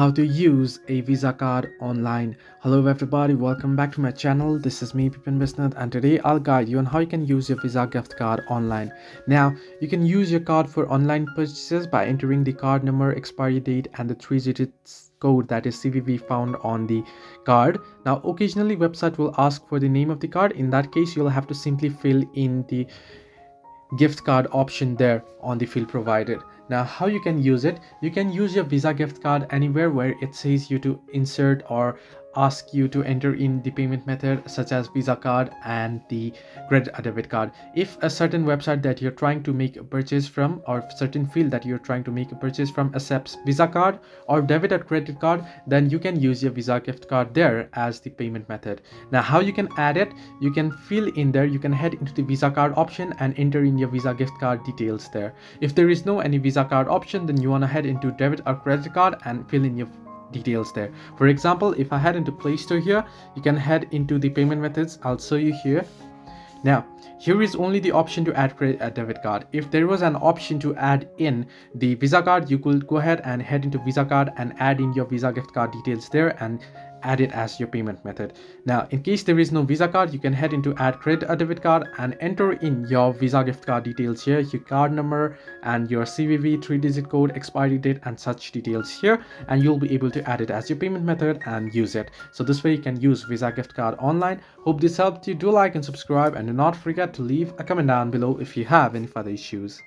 How to use a Visa card online. Hello everybody, welcome back to my channel. This is me Pipin Bisnath, and today I'll guide you on how you can use your Visa gift card online. Now you can use your card for online purchases by entering the card number, expiry date and the 3 digits code, that is CVV, found on the card. Now occasionally website will ask for the name of the card. In that case you'll have to simply fill in the gift card option there on the field provided. Now how you can use it: you can use your Visa gift card anywhere where it says you to insert or ask you to enter in the payment method, such as Visa card and the credit or debit card. If a certain website that you're trying to make a purchase from, or certain field that you're trying to make a purchase from, accepts Visa card or debit or credit card, then you can use your Visa gift card there as the payment method. Now how you can add it: you can fill in there, you can head into the Visa card option and enter in your Visa gift card details there. If there is no any Visa card option, then you want to head into debit or credit card and fill in your details there. For example, if I head into Play Store here, you can head into the payment methods. I'll show you here. Now here is only the option to add credit or debit card. If there was an option to add in the Visa card, you could go ahead and head into Visa card and add in your Visa gift card details there and add it as your payment method. Now in case there is no Visa card, you can head into add credit or debit card and enter in your Visa gift card details here, your card number and your CVV, 3-digit code, expiry date and such details here, and you'll be able to add it as your payment method and use it. So this way you can use Visa gift card online. Hope this helped you. Do like and subscribe, and do not forget to leave a comment down below if you have any further issues.